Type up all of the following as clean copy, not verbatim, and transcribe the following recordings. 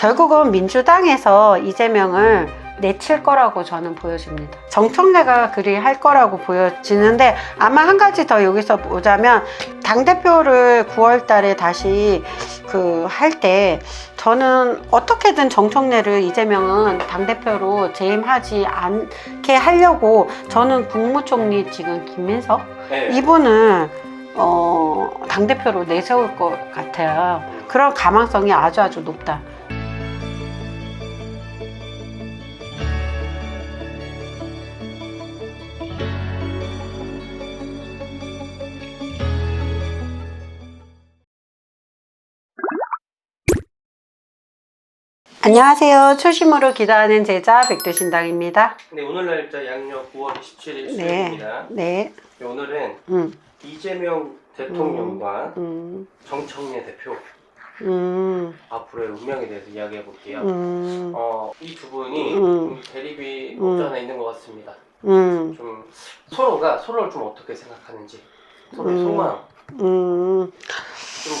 결국은 민주당에서 이재명을 내칠 거라고 저는 보여집니다. 정청래가 그리 할 거라고 보여지는데, 아마 한 가지 더 여기서 보자면, 당대표를 9월 달에 다시 할 때, 저는 어떻게든 정청래를 이재명은 당대표로 재임하지 않게 하려고, 저는 국무총리 지금 김민석? 네. 이분을 당대표로 내세울 것 같아요. 그런 가망성이 아주 높다. 안녕하세요. 초심으로 기도하는 제자 백두신당입니다. 네, 오늘 날짜 양력 9월 27일 네. 수요일입니다. 네. 오늘은 이재명 대통령과 정청래 대표 앞으로의 운명에 대해서 이야기해 볼게요. 이 두 분이 대립이 없지 않아 있는 것 같습니다. 좀 서로를 좀 어떻게 생각하는지, 서로의 소망 좀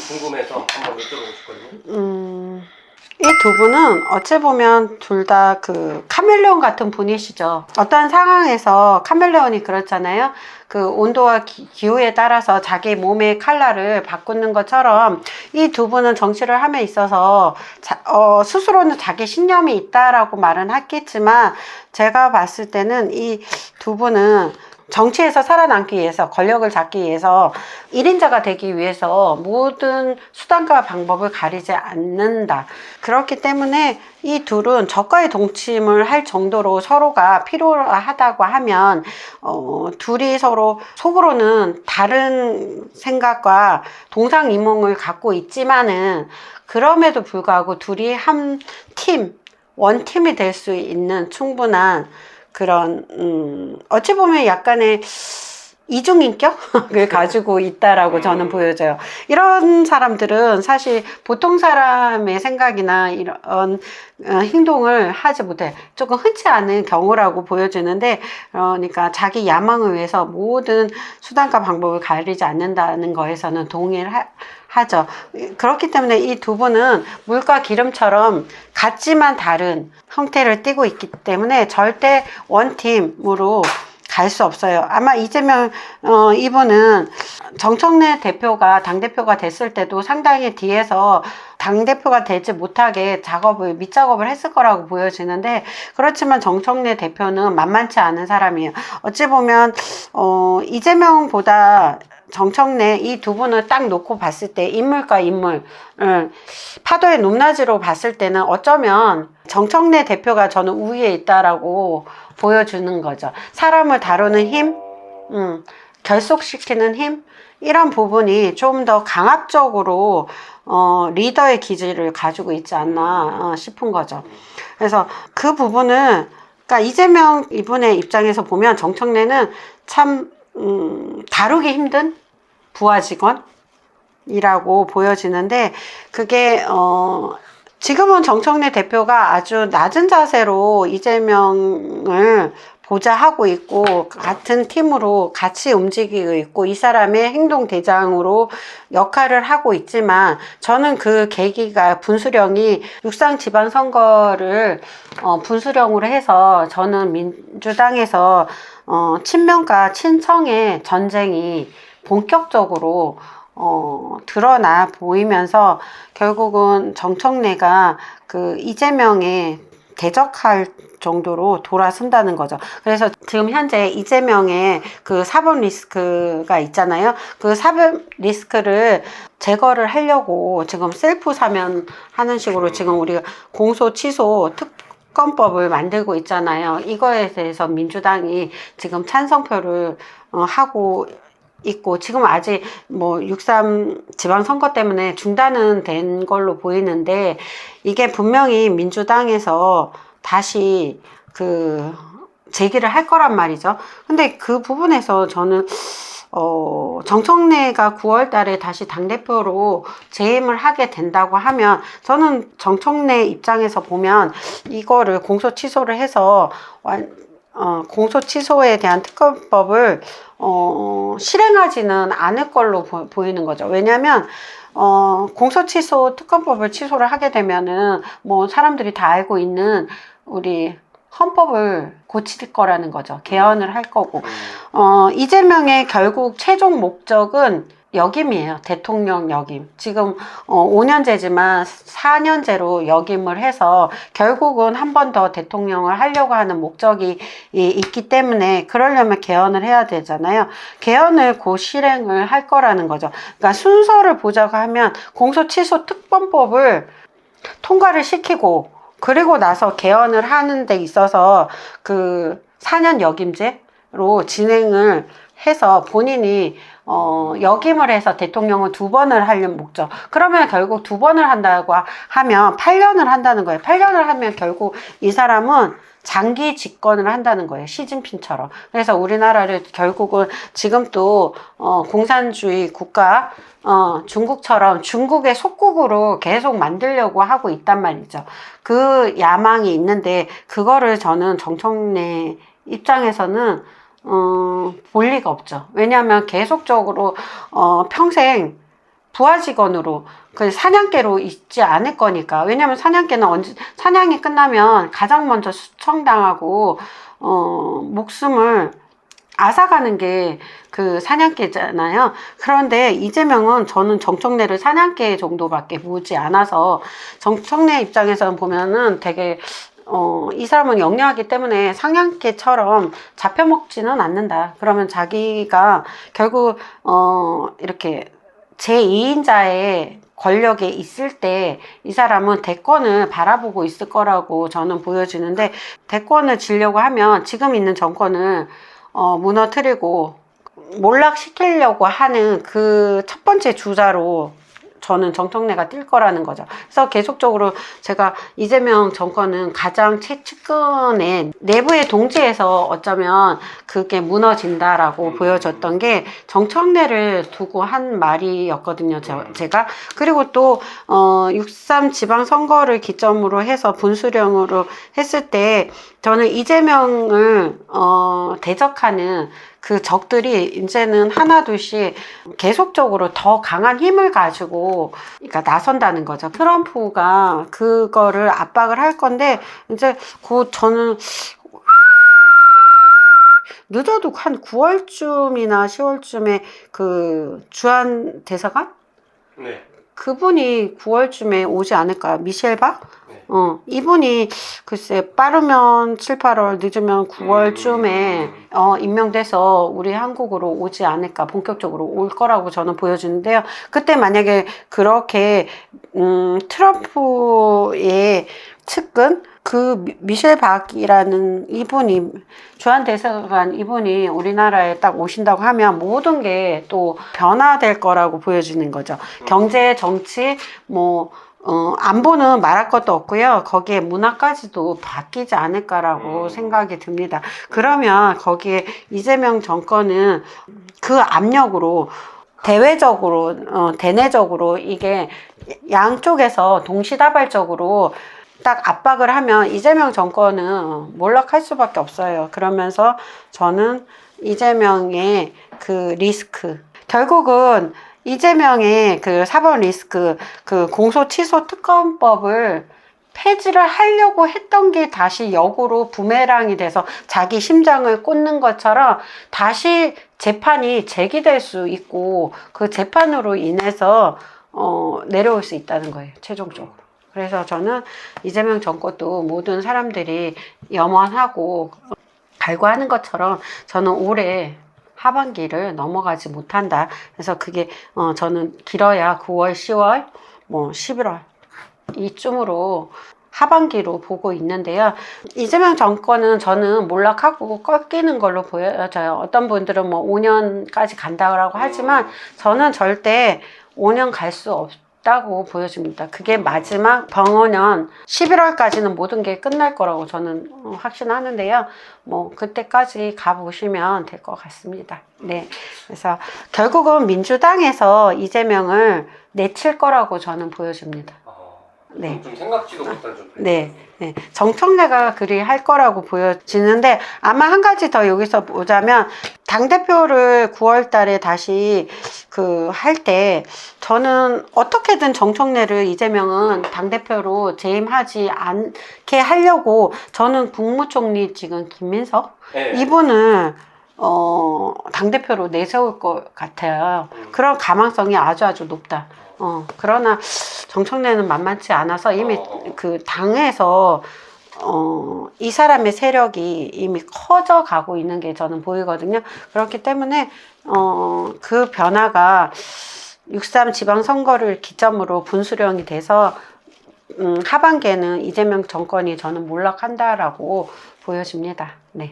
궁금해서 한번 여쭤보고 싶거든요. 이 두 분은 어찌 보면 둘 다 카멜레온 같은 분이시죠. 어떤 상황에서 카멜레온이 그렇잖아요. 온도와 기후에 따라서 자기 몸의 컬러를 바꾸는 것처럼 이 두 분은 정치를 함에 있어서 스스로는 자기 신념이 있다라고 말은 하겠지만, 제가 봤을 때는 이 두 분은 정치에서 살아남기 위해서, 권력을 잡기 위해서, 1인자가 되기 위해서 모든 수단과 방법을 가리지 않는다. 그렇기 때문에 이 둘은 적과의 동침을 할 정도로 서로가 필요하다고 하면, 둘이 서로 속으로는 다른 생각과 동상이몽을 갖고 있지만은, 그럼에도 불구하고 둘이 한 팀, 원팀이 될 수 있는 충분한 그런 어찌 보면 약간의 이중인격을 가지고 있다라고 저는 보여져요. 이런 사람들은 사실 보통 사람의 생각이나 이런 행동을 하지 못해. 조금 흔치 않은 경우라고 보여지는데, 그러니까 자기 야망을 위해서 모든 수단과 방법을 가리지 않는다는 거에서는 동의를 하죠. 그렇기 때문에 이 두 분은 물과 기름처럼 같지만 다른 형태를 띠고 있기 때문에 절대 원팀으로 갈 수 없어요. 아마 이재명 이분은 정청래 대표가 당대표가 됐을 때도 상당히 뒤에서 당대표가 되지 못하게 밑작업을 했을 거라고 보여지는데, 그렇지만 정청래 대표는 만만치 않은 사람이에요. 어찌 보면 이재명보다 정청래 이 두 분을 딱 놓고 봤을 때, 인물과 인물, 파도의 높낮이로 봤을 때는 어쩌면 정청래 대표가 저는 우위에 있다라고 보여주는 거죠. 사람을 다루는 힘, 결속시키는 힘, 이런 부분이 좀 더 강압적으로 리더의 기질을 가지고 있지 않나 싶은 거죠. 그래서 그 부분은, 그러니까 이재명 이분의 입장에서 보면 정청래는 참 다루기 힘든 부하 직원이라고 보여지는데, 그게 지금은 정청래 대표가 아주 낮은 자세로 이재명을 보좌하고 있고, 같은 팀으로 같이 움직이고 있고, 이 사람의 행동 대장으로 역할을 하고 있지만, 저는 그 계기가 분수령이 육상 지방선거를 분수령으로 해서, 저는 민주당에서 친명과 친청의 전쟁이 본격적으로 드러나 보이면서 결국은 정청래가 이재명에 대적할 정도로 돌아선다는 거죠. 그래서 지금 현재 이재명의 사법 리스크가 있잖아요. 그 사법 리스크를 제거를 하려고 지금 셀프 사면 하는 식으로 지금 우리가 공소 취소 특검법을 만들고 있잖아요. 이거에 대해서 민주당이 지금 찬성표를 하고 있고, 지금 아직 6.3 지방선거 때문에 중단은 된 걸로 보이는데, 이게 분명히 민주당에서 다시 제기를 할 거란 말이죠. 근데 그 부분에서 저는 정청래가 9월 달에 다시 당대표로 재임을 하게 된다고 하면, 저는 정청래 입장에서 보면 이거를 공소 취소를 해서 공소 취소에 대한 특검법을 실행하지는 않을 걸로 보이는 거죠. 왜냐하면 공소취소 특검법을 취소를 하게 되면은 뭐 사람들이 다 알고 있는 우리 헌법을 고칠 거라는 거죠. 개헌을 할 거고. 이재명의 결국 최종 목적은 역임이에요. 대통령 역임. 지금 5년제지만 4년제로 역임을 해서 결국은 한 번 더 대통령을 하려고 하는 목적이 있기 때문에 그러려면 개헌을 해야 되잖아요. 개헌을 곧 실행을 할 거라는 거죠. 그러니까 순서를 보자고 하면 공소취소 특검법을 통과를 시키고 그리고 나서 개헌을 하는 데 있어서 그 4년 역임제로 진행을 해서 본인이 역임을 해서 대통령을 2번을 하려는 목적. 그러면 결국 2번을 한다고 하면 8년을 한다는 거예요. 8년을 하면 결국 이 사람은 장기 집권을 한다는 거예요. 시진핑처럼. 그래서 우리나라를 결국은 지금 또 공산주의 국가 중국처럼 중국의 속국으로 계속 만들려고 하고 있단 말이죠. 그 야망이 있는데 그거를 저는 정청래 입장에서는 볼 리가 없죠. 왜냐하면 계속적으로 평생 부하직원으로 그 사냥개로 있지 않을 거니까. 왜냐면 사냥개는 사냥이 끝나면 가장 먼저 수청당하고 목숨을 앗아가는 게 그 사냥개잖아요. 그런데 이재명은 저는 정청래를 사냥개 정도밖에 보지 않아서 정청래 입장에서 보면은 되게 이 사람은 영리하기 때문에 사냥개처럼 잡혀먹지는 않는다. 그러면 자기가 결국 이렇게 제2인자의 권력에 있을 때 이 사람은 대권을 바라보고 있을 거라고 저는 보여지는데, 대권을 지려고 하면 지금 있는 정권을 무너뜨리고 몰락시키려고 하는 그 첫 번째 주자로 저는 정청래가 뛸 거라는 거죠. 그래서 계속적으로 제가 이재명 정권은 가장 최측근의 내부의 동지에서 어쩌면 그게 무너진다라고 보여졌던 게 정청래를 두고 한 말이었거든요. 제가. 그리고 또 6.3 지방선거를 기점으로 해서 분수령으로 했을 때 저는 이재명을 대적하는 그 적들이 이제는 하나둘씩 계속적으로 더 강한 힘을 가지고 그러니까 나선다는 거죠. 트럼프가 그거를 압박을 할 건데 이제 곧 저는 늦어도 한 9월쯤이나 10월쯤에 그 주한 대사관? 네. 그분이 9월쯤에 오지 않을까요? 미셸 박? 네. 이분이 글쎄 빠르면 7, 8월 늦으면 9월쯤에 임명돼서 우리 한국으로 오지 않을까, 본격적으로 올 거라고 저는 보여지는데요. 그때 만약에 그렇게 트럼프의 측근 그 미셸 박이라는 이분이 주한 대사관 이분이 우리나라에 딱 오신다고 하면 모든 게 또 변화될 거라고 보여지는 거죠. 경제, 정치, 뭐 안보는 말할 것도 없고요. 거기에 문화까지도 바뀌지 않을까라고 생각이 듭니다. 그러면 거기에 이재명 정권은 그 압력으로 대외적으로, 대내적으로 이게 양쪽에서 동시다발적으로 딱 압박을 하면 이재명 정권은 몰락할 수밖에 없어요. 그러면서 저는 이재명의 그 리스크, 결국은 이재명의 그 4번 리스크, 그 공소 취소 특검법을 폐지를 하려고 했던 게 다시 역으로 부메랑이 돼서 자기 심장을 꽂는 것처럼 다시 재판이 제기될 수 있고 그 재판으로 인해서 내려올 수 있다는 거예요, 최종적으로. 그래서 저는 이재명 정권도 모든 사람들이 염원하고 갈구하는 것처럼 저는 올해 하반기를 넘어가지 못한다. 그래서 그게 저는 길어야 9월, 10월, 뭐 11월 이쯤으로 하반기로 보고 있는데요. 이재명 정권은 저는 몰락하고 꺾이는 걸로 보여져요. 어떤 분들은 뭐 5년까지 간다고 하지만 저는 절대 5년 갈 수 없다고 보여집니다. 그게 마지막 병원년 11월까지는 모든 게 끝날 거라고 저는 확신하는데요. 뭐 그때까지 가보시면 될 것 같습니다. 네, 그래서 결국은 민주당에서 이재명을 내칠 거라고 저는 보여집니다. 네. 좀 생각지도 못한 좀. 네, 네. 정청래가 그리 할 거라고 보여지는데 아마 한 가지 더 여기서 보자면 당대표를 9월 달에 다시 그 할 때 저는 어떻게든 정청래를 이재명은 당대표로 재임하지 않게 하려고 저는 국무총리 지금 김민석 네. 이분을 당대표로 내세울 것 같아요. 그런 가망성이 아주 높다. 그러나 정청래는 만만치 않아서 이미 그 당에서 이 사람의 세력이 이미 커져 가고 있는 게 저는 보이거든요. 그렇기 때문에 그 변화가 6.3 지방선거를 기점으로 분수령이 돼서 하반기에는 이재명 정권이 저는 몰락한다라고 보여집니다. 네.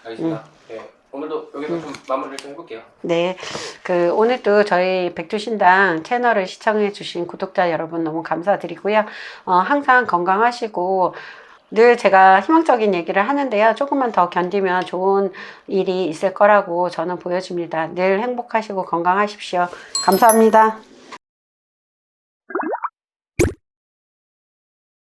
알겠습니다. 네. 오늘도 여기서 좀 마무리를 좀 해볼게요. 네, 오늘도 저희 백두신당 채널을 시청해주신 구독자 여러분 너무 감사드리고요. 항상 건강하시고, 늘 제가 희망적인 얘기를 하는데요. 조금만 더 견디면 좋은 일이 있을 거라고 저는 보여집니다. 늘 행복하시고 건강하십시오. 감사합니다.